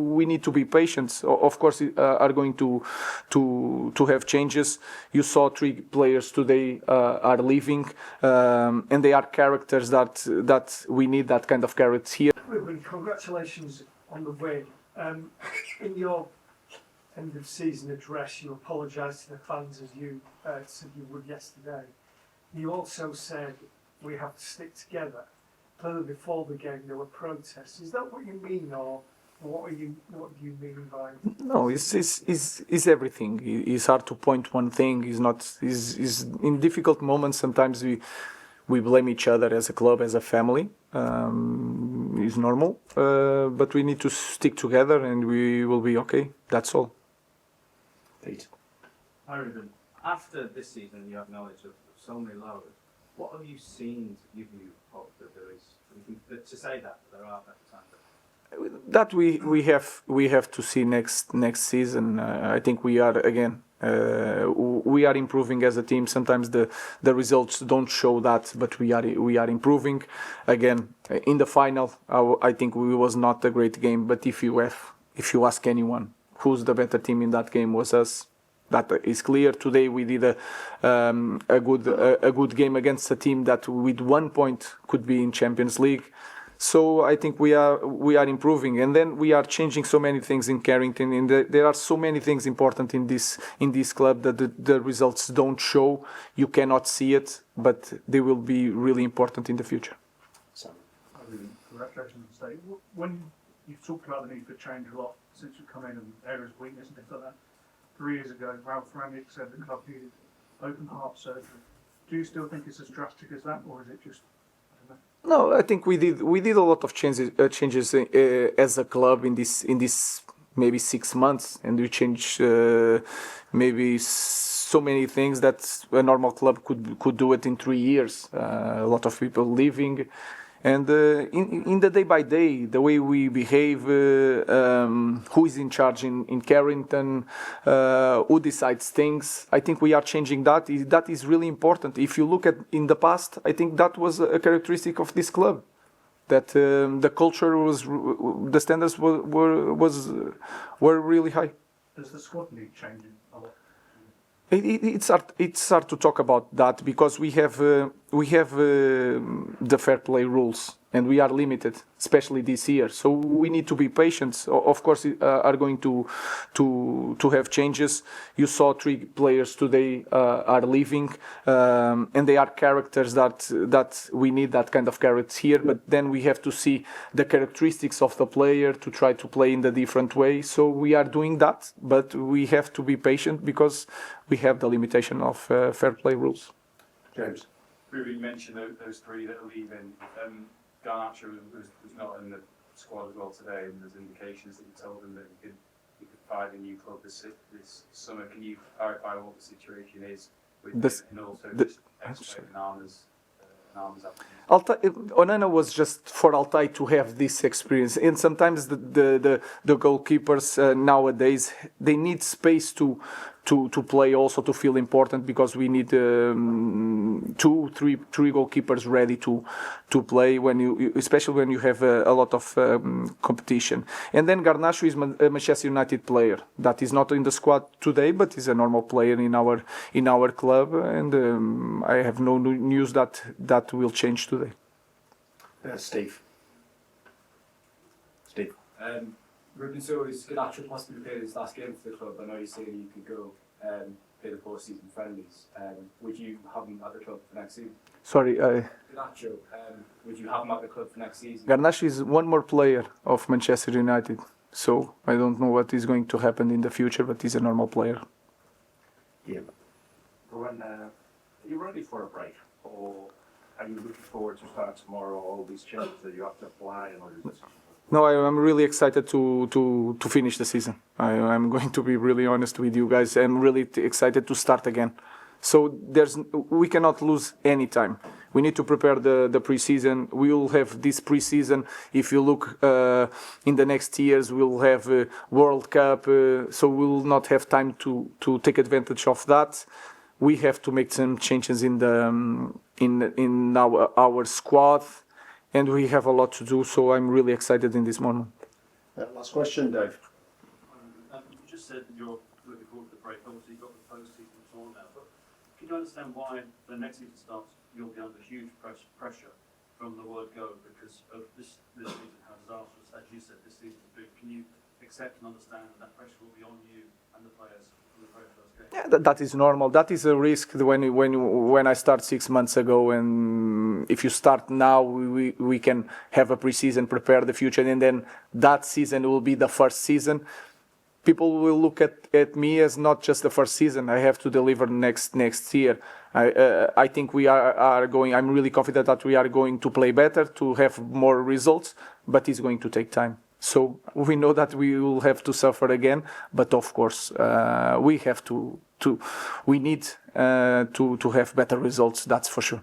We need to be patient. Of course, are going to have changes. You saw 3 players today are leaving, and they are characters that we need that kind of characters here. Ruben, congratulations on the win. In your end of season address, you apologised to the fans as you said you would yesterday. You also said we have to stick together. Clearly, before the game, there were protests. Is that what you mean, or what do you mean by? No, it's everything. It's hard to point one thing. Is in difficult moments. Sometimes we blame each other as a club, as a family. It's normal, but we need to stick together, and we will be okay. That's all. Pete. Hi, Ruben. After this season, you have knowledge of so many lows. What have you seen to give you hope that there is to say that there are better times? That we have to see next season. I think we are again. We are improving as a team. Sometimes the results don't show that, but we are improving. Again, in the final, I think we was not a great game. But if you ask anyone who's the better team in that game, was us. That is clear. Today we did a good game against a team that with 1 point could be in Champions League. So I think we are improving, and then we are changing so many things in Carrington. And there are so many things important in this club that the results don't show. You cannot see it, but they will be really important in the future. Congratulations, Dave. When you've talked about the need for change a lot since you've come in and areas of weakness and things like that. 3 years ago, Ralph Rangnick said the club needed open heart surgery. Do you still think it's as drastic as that, or is it just? I don't know. No, I think we did a lot of changes as a club in this maybe 6 months, and we changed maybe so many things that a normal club could do it in 3 years. A lot of people leaving. And in the day by day, the way we behave, who is in charge in Carrington, who decides things, I think we are changing that. That is really important. If you look at in the past, I think that was a characteristic of this club, that the culture was, the standards were really high. Does the squad need changing a lot? It's hard to talk about that because we have the fair play rules, and we are limited, especially this year. So we need to be patient. Of course, are going to have changes. You saw 3 players today are leaving, and they are characters that we need that kind of characters here. But then we have to see the characteristics of the player to try to play in the different way. So we are doing that, but we have to be patient because we have the limitation of fair play rules. James. Ruben, you mentioned those 3 that are leaving. Garnacho was not in the squad as well today, and there's indications that you told him that he could find a new club this summer. Can you clarify what the situation is with him, and also just expect Nana's Onana was just for Altai to have this experience, and sometimes the goalkeepers nowadays they need space to play, also to feel important, because we need 2, 3 goalkeepers ready to play especially when you have a lot of competition. And then Garnacho is a Manchester United player that is not in the squad today, but is a normal player in our club, and I have no news that will change today. Steve. Ruben, so is Garnacho possibly played his last game for the club? I know you're saying you could go play the post-season friendlies. Would you have him at the club for next season? Sorry. Garnacho, would you have him at the club for next season? Garnacho is one more player of Manchester United, so I don't know what is going to happen in the future, but he's a normal player. Yeah. Ruben, are you ready for a break, or are you looking forward to start tomorrow? All these changes that you have to apply and all this. No, I'm really excited to finish the season. I'm going to be really honest with you guys. I'm really excited to start again. So we cannot lose any time. We need to prepare the pre-season. We will have this pre-season. If you look in the next years, we'll have a World Cup. So we will not have time to take advantage of that. We have to make some changes in our squad. And we have a lot to do, so I'm really excited in this moment. Last question, Dave. You just said that you're looking forward to the break. Obviously, you've got the post-season tour now, but can you understand why the next season starts, you'll be under huge pressure from the word go because of this season, how disastrous, as you said, this season has been? Can you accept and understand that pressure will be on you and the players from the very first game? Yeah, that is normal. That is a risk when I start 6 months ago, and if you start now, we can have a pre-season, prepare the future, and then that season will be the first season. People will look at me as not just the first season. I have to deliver next year. I think we are going. I'm really confident that we are going to play better, to have more results, but it's going to take time. So we know that we will have to suffer again, but of course we have to. We need to have better results. That's for sure.